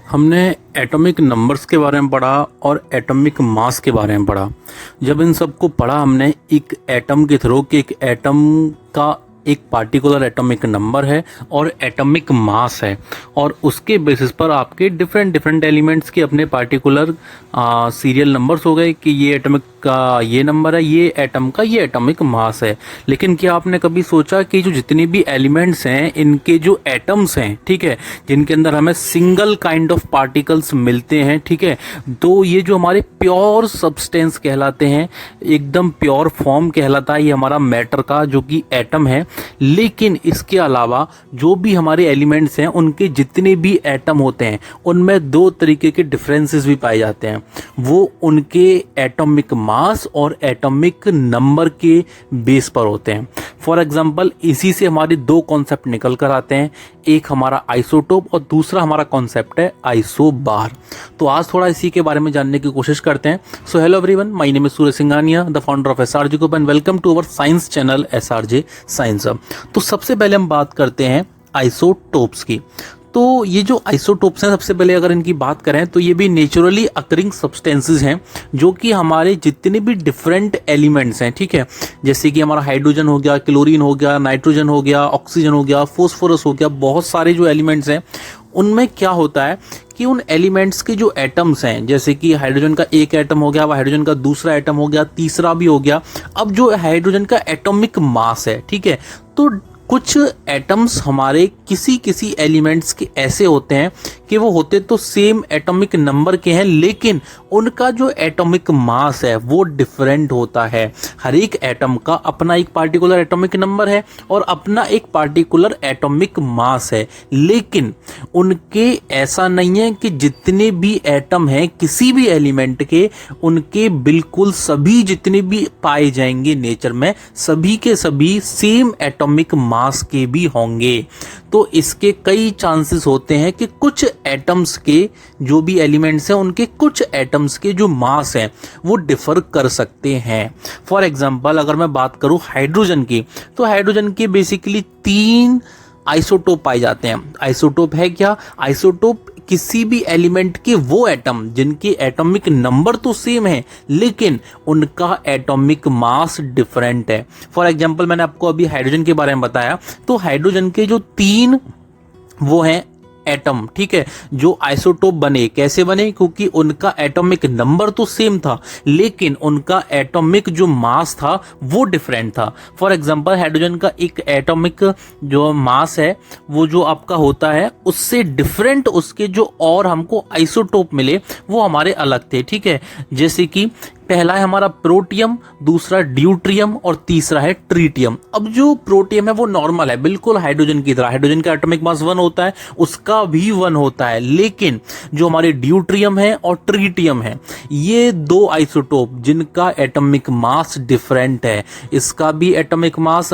हमने atomic numbers के बारे में पढ़ा और एटॉमिक मास के बारे में पढ़ा। जब इन सबको पढ़ा हमने एक एटम के थ्रू कि एक एटम का एक पार्टिकुलर एटॉमिक नंबर है और एटॉमिक मास है, और उसके बेसिस पर आपके डिफरेंट डिफरेंट एलिमेंट्स के अपने पार्टिकुलर सीरियल नंबर्स हो गए कि ये एटॉमिक का ये नंबर है, ये एटम का ये एटॉमिक मास है। लेकिन क्या आपने कभी सोचा कि जो जितने भी एलिमेंट्स हैं इनके जो एटम्स हैं, ठीक है, जिनके अंदर हमें सिंगल काइंड ऑफ पार्टिकल्स मिलते हैं, ठीक है, तो ये जो हमारे प्योर सब्सटेंस कहलाते हैं, एकदम प्योर फॉर्म कहलाता है ये हमारा मैटर का जो कि एटम है। लेकिन इसके अलावा जो भी हमारे एलिमेंट्स हैं उनके जितने भी एटम होते हैं उनमें दो तरीके के डिफरेंसेस भी पाए जाते हैं। वो उनके एटॉमिक मास और एटॉमिक नंबर के बेस पर होते हैं। फॉर एग्जांपल इसी से हमारे दो कॉन्सेप्ट निकल कर आते हैं, एक हमारा आइसोटोप और दूसरा हमारा कॉन्सेप्ट है आइसोबार। तो आज थोड़ा इसी के बारे में जानने की कोशिश करते हैं। So hello everyone, my name is Suraj Singhania, the founder of SRJ group, and welcome to our science channel SRJ science hub. तो सबसे पहले हम बात करते हैं आइसोटोप्स की। तो ये जो आइसोटोप्स हैं, सबसे पहले अगर इनकी बात करें तो ये भी नेचुरली अकरिंग सब्सटेंसेस हैं जो कि हमारे जितने भी डिफरेंट एलिमेंट्स हैं, ठीक है, जैसे कि हमारा हाइड्रोजन हो गया, क्लोरीन हो गया, नाइट्रोजन हो गया, ऑक्सीजन हो गया, फोस्फोरस हो गया, बहुत सारे जो एलिमेंट्स हैं उनमें क्या होता है कि उन एलिमेंट्स के जो एटम्स हैं, जैसे कि हाइड्रोजन का एक एटम हो गया, वह हाइड्रोजन का दूसरा एटम हो गया, तीसरा भी हो गया। अब जो हाइड्रोजन का एटॉमिक मास है, ठीक है, तो कुछ एटम्स हमारे किसी किसी एलिमेंट्स के ऐसे होते हैं कि वो होते तो सेम एटॉमिक नंबर के हैं, लेकिन उनका जो एटॉमिक मास है वो डिफरेंट होता है। हर एक एटम का अपना एक पार्टिकुलर एटॉमिक नंबर है और अपना एक पार्टिकुलर एटॉमिक मास है, लेकिन उनके ऐसा नहीं है कि जितने भी एटम हैं किसी भी एलिमेंट के, उनके बिल्कुल सभी जितने भी पाए जाएंगे नेचर में, सभी के सभी सेम एटॉमिक मास के भी होंगे। तो इसके कई चांसेस होते हैं कि कुछ एटम्स के जो भी एलिमेंट्स हैं उनके कुछ एटम्स के जो मास हैं वो डिफर कर सकते हैं। फॉर एग्जांपल अगर मैं बात करूं हाइड्रोजन की, तो हाइड्रोजन के बेसिकली 3 आइसोटोप पाए जाते हैं। आइसोटोप है क्या? आइसोटोप किसी भी एलिमेंट के वो एटम जिनके एटॉमिक नंबर तो सेम है लेकिन उनका एटॉमिक मास डिफरेंट है। फॉर एग्जांपल मैंने आपको अभी हाइड्रोजन के बारे में बताया, तो हाइड्रोजन के जो 3 वो हैं एटम, ठीक है, जो आइसोटोप बने, कैसे बने? क्योंकि उनका एटॉमिक नंबर तो सेम था लेकिन उनका एटॉमिक जो मास था वो डिफरेंट था। फॉर एग्जांपल हाइड्रोजन का एक एटॉमिक जो मास है वो जो आपका होता है उससे डिफरेंट उसके जो और हमको आइसोटोप मिले वो हमारे अलग थे, ठीक है। जैसे कि पहला है हमारा प्रोटियम, दूसरा ड्यूट्रियम और तीसरा है ट्रीटियम। अब जो प्रोटियम है वो नॉर्मल है, बिल्कुल हाइड्रोजन की तरह। हाइड्रोजन का एटॉमिक मास 1 होता है, उसका भी 1 होता है, लेकिन जो हमारे ड्यूट्रियम है और ट्रीटियम है ये 2 आइसोटोप जिनका एटॉमिक मास डिफरेंट है। इसका भी एटॉमिक मास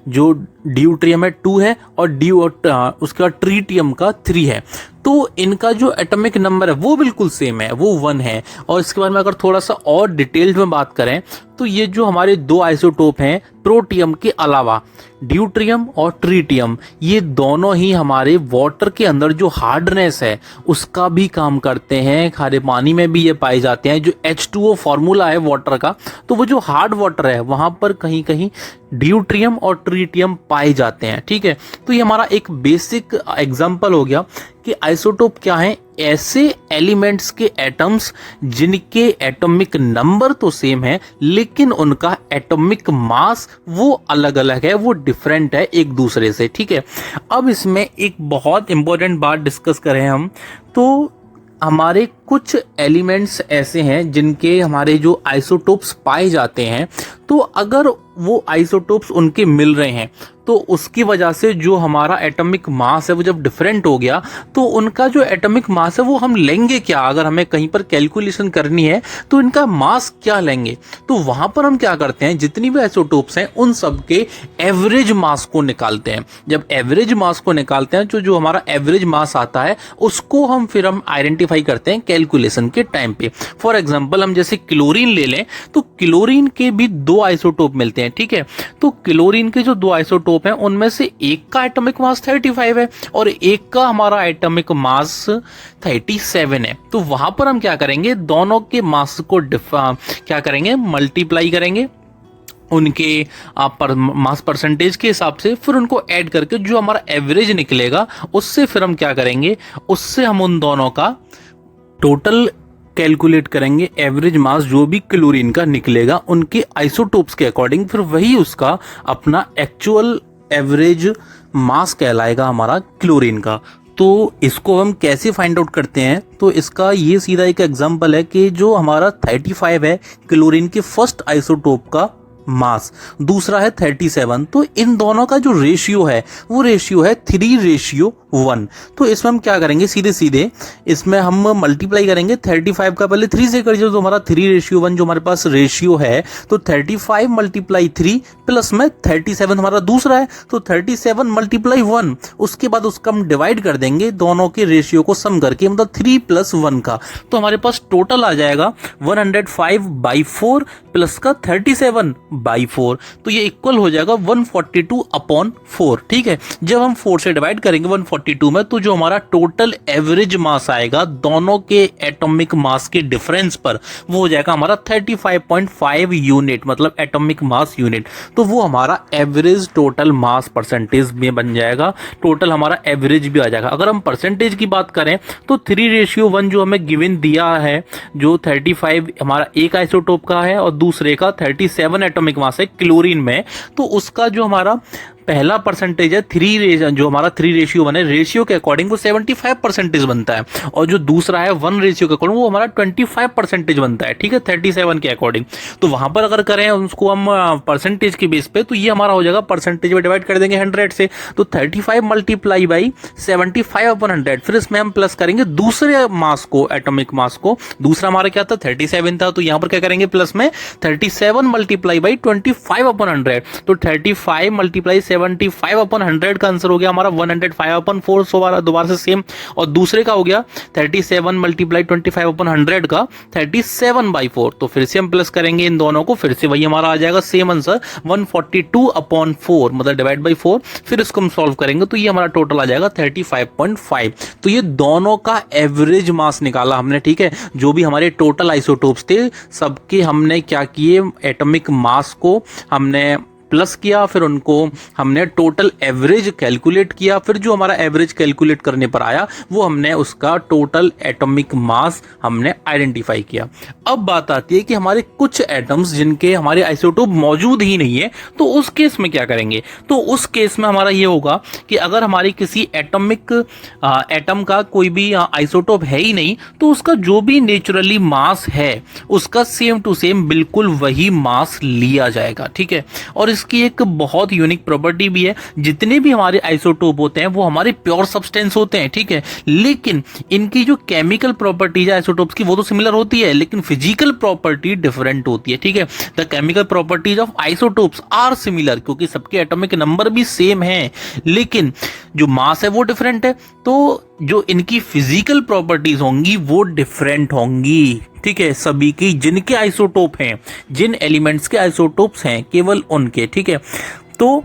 जो ड्यूट्रियम है 2 है और उसका ट्रीटियम का 3 है। तो इनका जो एटॉमिक नंबर है वो बिल्कुल सेम है, वो 1 है। और इसके बारे में अगर थोड़ा सा और डिटेल्ड में बात करें तो ये जो हमारे 2 आइसोटोप हैं प्रोटियम के अलावा, ड्यूट्रियम और ट्रीटियम, ये दोनों ही हमारे वाटर के अंदर जो हार्डनेस है उसका भी काम करते हैं। खारे पानी में भी ये पाए जाते हैं। जो H2O फॉर्मूला है वाटर का, तो वो जो हार्ड वाटर है वहां पर कहीं कहीं ड्यूट्रियम और ट्रीटियम पाए जाते हैं, ठीक है। तो ये हमारा एक बेसिक एग्जांपल हो गया कि आइसोटोप क्या है? ऐसे एलिमेंट्स के एटम्स जिनके एटॉमिक नंबर तो सेम है लेकिन उनका एटॉमिक मास वो अलग अलग है, वो डिफरेंट है एक दूसरे से, ठीक है। अब इसमें एक बहुत इंपॉर्टेंट बात डिस्कस करें हम, तो हमारे कुछ एलिमेंट्स ऐसे हैं जिनके हमारे जो आइसोटोप्स पाए जाते हैं, तो अगर वो आइसोटोप्स उनके मिल रहे हैं तो उसकी वजह से जो हमारा एटॉमिक मास है वो जब डिफरेंट हो गया तो उनका जो एटॉमिक मास है वो हम लेंगे क्या? अगर हमें कहीं पर कैलकुलेशन करनी है तो इनका मास क्या लेंगे? तो वहां पर हम क्या करते हैं, जितनी भी आइसोटोप्स हैं उन सब के एवरेज मास को निकालते हैं। जब एवरेज मास को निकालते हैं तो जो हमारा एवरेज मास आता है उसको हम आइडेंटिफाई करते हैं कैलकुलेशन के टाइम पे। फॉर एग्जाम्पल हम जैसे क्लोरीन ले लें तो क्लोरीन के भी 2 आइसोटोप मिलते हैं, ठीक है। तो क्लोरीन के जो 2 आइसोटोप आइसोटोप हैं उनमें से एक का एटॉमिक मास 35 है और एक का हमारा एटॉमिक मास 37 है। तो वहां पर हम क्या करेंगे, दोनों के मास को क्या करेंगे, मल्टीप्लाई करेंगे उनके मास परसेंटेज के हिसाब से, फिर उनको ऐड करके जो हमारा एवरेज निकलेगा उससे फिर हम क्या करेंगे, उससे हम उन दोनों का टोटल कैलकुलेट करेंगे। एवरेज मास जो भी क्लोरीन का निकलेगा उनके आइसोटोप्स के अकॉर्डिंग, फिर वही उसका अपना एक्चुअल एवरेज मास कहलाएगा हमारा क्लोरीन का। तो इसको हम कैसे फाइंड आउट करते हैं, तो इसका ये सीधा एक एग्जांपल है कि जो हमारा 35 है क्लोरीन के फर्स्ट आइसोटोप का मास, दूसरा है 37, तो इन दोनों का जो रेशियो है वो रेशियो है 3:1। तो इसमें हम क्या करेंगे, सीधे सीधे इसमें हम मल्टीप्लाई करेंगे 35 का पहले 3 से करिए, तो हमारा 3:1 जो हमारे पास रेशियो है, तो 35 × 3 प्लस में 37 हमारा दूसरा है, तो 37 × 1, उसके बाद उसका हम डिवाइड कर देंगे दोनों के रेशियो को सम करके, मतलब 3 + 1 का, तो हमारे पास टोटल आ जाएगा 105/4 प्लस का 37/4, तो ये इक्वल हो जाएगा 142/4। ठीक है, जब हम 4 से डिवाइड करेंगे 142 में, तो जो हमारा टोटल एवरेज मास आएगा दोनों के एटॉमिक मास के डिफरेंस पर, वो हो जाएगा हमारा 35.5 यूनिट, मतलब एटॉमिक मास यूनिट। तो वो हमारा एवरेज टोटल मास परसेंटेज में बन जाएगा, टोटल हमारा एवरेज भी आ जाएगा। अगर हम परसेंटेज की बात करें तो 3:1 जो हमें गिवन दिया है, जो 35 हमारा एक आइसोटोप का है और दूसरे का 37 एटॉमिक मास है क्लोरीन में, तो उसका जो हमारा पहला परसेंटेज है जो हमारा 3:1 है, रेशियो के अकॉर्डिंग वो 75% बनता है, और जो दूसरा है 1 रेशियो के अकॉर्डिंग वो हमारा 25% बनता है। ठीक है, 37 के अकॉर्डिंग। तो वहां पर अगर करें उसको हम परसेंटेज के बेस पे, तो ये हमारा हो जाएगा परसेंटेज में डिवाइड कर देंगे 100 से, तो 35 × 75/100, फिर इसमें हम प्लस करेंगे दूसरे मास को, एटॉमिक मास को। दूसरा हमारा क्या था, 37 था, तो यहां पर क्या करेंगे, प्लस में 37 × 25/100, तो 35 × 75/100 का आंसर हो गया हमारा 105/4, दोबारा से सेम। और दूसरे का हो गया 37 × 25/100 का 37/4, तो फिर से हम प्लस करेंगे इन दोनों को, फिर से वही हमारा आ जाएगा सेम आंसर 142/4, मतलब डिवाइड बाई 4, फिर इसको हम सॉल्व करेंगे तो ये हमारा टोटल आ जाएगा 35.5। तो ये दोनों का एवरेज मास निकाला हमने। ठीक है, जो भी हमारे टोटल आइसोटोप्स थे सबके हमने क्या किए, एटॉमिक मास को हमने प्लस किया, फिर उनको हमने टोटल एवरेज कैलकुलेट किया, फिर जो हमारा एवरेज कैलकुलेट करने पर आया वो हमने उसका टोटल एटॉमिक मास हमने आइडेंटिफाई किया। अब बात आती है कि हमारे कुछ एटम्स जिनके हमारे आइसोटोप मौजूद ही नहीं है, तो उस केस में क्या करेंगे। तो उस केस में हमारा ये होगा कि अगर हमारी किसी एटम का कोई भी आइसोटोप है ही नहीं, तो उसका जो भी नेचुरली मास है उसका सेम टू सेम बिल्कुल वही मास लिया जाएगा। ठीक है, और इसकी एक बहुत यूनिक प्रॉपर्टी भी है, जितने भी हमारे आइसोटोप होते हैं वो हमारे प्योर सब्सटेंस होते हैं। ठीक है, लेकिन इनकी जो केमिकल प्रॉपर्टीज है आइसोटोप्स की वो तो सिमिलर होती है, लेकिन फिजिकल प्रॉपर्टी डिफरेंट होती है। ठीक है, the chemical properties of isotopes are similar, क्योंकि सबके एटॉमिक नंबर भी सेम है, लेकिन जो मास है वो डिफरेंट है, तो जो इनकी फिजिकल प्रॉपर्टीज होंगी वो डिफरेंट होंगी। ठीक है, सभी की जिनके आइसोटोप हैं, जिन एलिमेंट्स के आइसोटोप्स हैं, केवल उनके। ठीक है, तो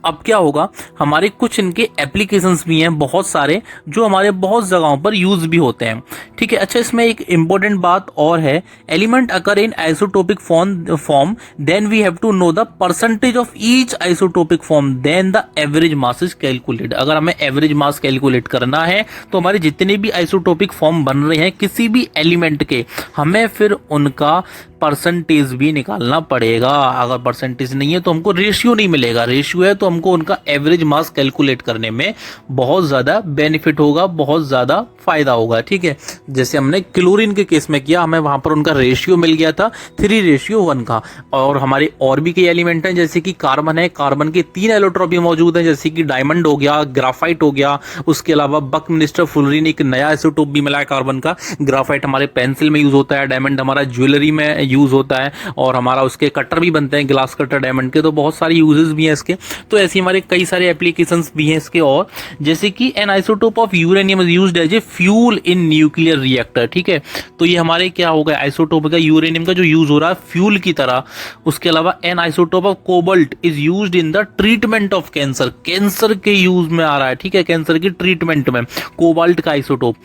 अब क्या होगा, हमारे कुछ इनके एप्लीकेशंस भी हैं बहुत सारे, जो हमारे बहुत जगहों पर यूज भी होते हैं। ठीक है, अच्छा इसमें एक इंपॉर्टेंट बात और है, element occur in isotopic form then we have to know the percentage of each isotopic form then the average mass is calculate. अगर हमें एवरेज मास कैलकुलेट करना है तो हमारे जितने भी आइसोटोपिक फॉर्म बन रहे हैं किसी भी एलिमेंट के, हमें फिर उनका परसेंटेज भी निकालना पड़ेगा। अगर परसेंटेज नहीं है तो हमको रेशियो नहीं मिलेगा, रेशियो है तो हमको उनका एवरेज मास कैलकुलेट करने में बहुत ज्यादा बेनिफिट होगा, बहुत ज्यादा फायदा होगा। ठीक है, जैसे हमने क्लोरीन के केस में किया, हमें वहां पर उनका रेशियो मिल गया था 3:1 का। और हमारे और भी कई एलिमेंट हैं, जैसे कि कार्बन है, कार्बन के 3 एलोट्रॉपी मौजूद हैं, जैसे कि डायमंड हो गया, ग्राफाइट हो गया, उसके अलावा बकमिस्टर फुलरिन एक नया आइसोटोप भी मिला है कार्बन का। ग्राफाइट हमारे पेंसिल में यूज होता है, डायमंड हमारा ज्वेलरी में यूज़ होता है, और हमारा उसके कटर भी बनते हैं, ग्लास कटर डायमंड के, तो बहुत सारे यूजेस भी हैं इसके। तो ऐसे हमारे कई सारे एप्लीकेशंस भी हैं इसके, और जैसे कि an isotope of uranium is used as a fuel in nuclear reactor, ठीक है। तो ये हमारे क्या हो गया, आइसोटोप का यूरेनियम का जो यूज हो रहा है फ्यूल की तरह। उसके अलावा N isotope of cobalt is used in the treatment of cancer, cancer के यूज में आ रहा है, ठीक है, कैंसर की ट्रीटमेंट में कोबाल्ट का isotope.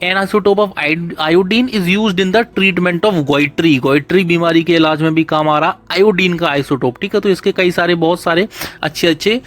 An isotope of iodine is used in the treatment of goitre, goitre बीमारी के इलाज में भी काम आ रहा आयोडीन का आइसोटोप, ठीक है। तो इसके कई सारे बहुत सारे अच्छे अच्छे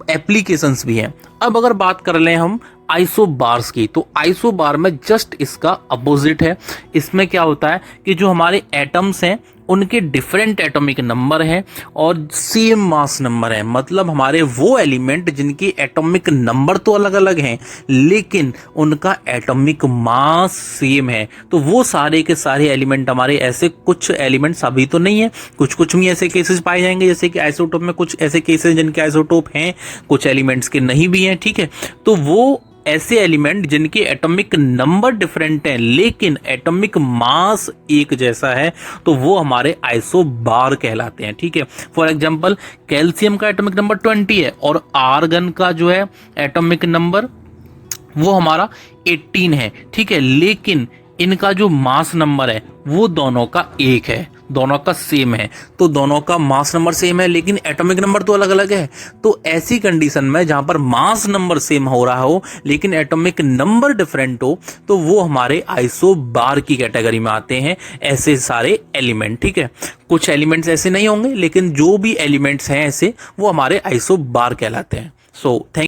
एप्लीकेशंस भी हैं। अब अगर बात कर लें हम आइसोबार्स की, तो आइसोबार में जस्ट इसका अपोजिट है। इसमें क्या होता है कि जो हमारे एटम्स हैं उनके डिफरेंट एटॉमिक नंबर हैं और सेम मास नंबर है, मतलब हमारे वो एलिमेंट जिनकी एटॉमिक नंबर तो अलग अलग हैं लेकिन उनका एटॉमिक मास सेम है। तो वो सारे के सारे एलिमेंट हमारे, ऐसे कुछ एलिमेंट्स अभी तो नहीं है, कुछ कुछ में ऐसे केसेस पाए जाएंगे, जैसे कि आइसोटोप में कुछ ऐसे केसेस जिनके आइसोटोप हैं, कुछ एलिमेंट्स के नहीं भी हैं, ठीक है। तो वो ऐसे एलिमेंट जिनके एटॉमिक नंबर डिफरेंट हैं लेकिन एटॉमिक मास एक जैसा है, तो वो हमारे आइसोबार कहलाते हैं, ठीक है। फॉर एग्जांपल कैल्शियम का एटॉमिक नंबर 20 है और आर्गन का जो है एटॉमिक नंबर वो हमारा 18 है, ठीक है, लेकिन इनका जो मास नंबर है वो दोनों का एक है, दोनों का सेम है। तो दोनों का मास नंबर सेम है लेकिन एटॉमिक नंबर तो अलग अलग है। तो ऐसी कंडीशन में जहां पर मास नंबर सेम हो रहा हो लेकिन एटॉमिक नंबर डिफरेंट हो, तो वो हमारे आइसोबार की कैटेगरी में आते हैं ऐसे सारे एलिमेंट, ठीक है। कुछ एलिमेंट्स ऐसे नहीं होंगे लेकिन जो भी एलिमेंट्स हैं ऐसे वो हमारे आइसोबार कहलाते हैं। So thank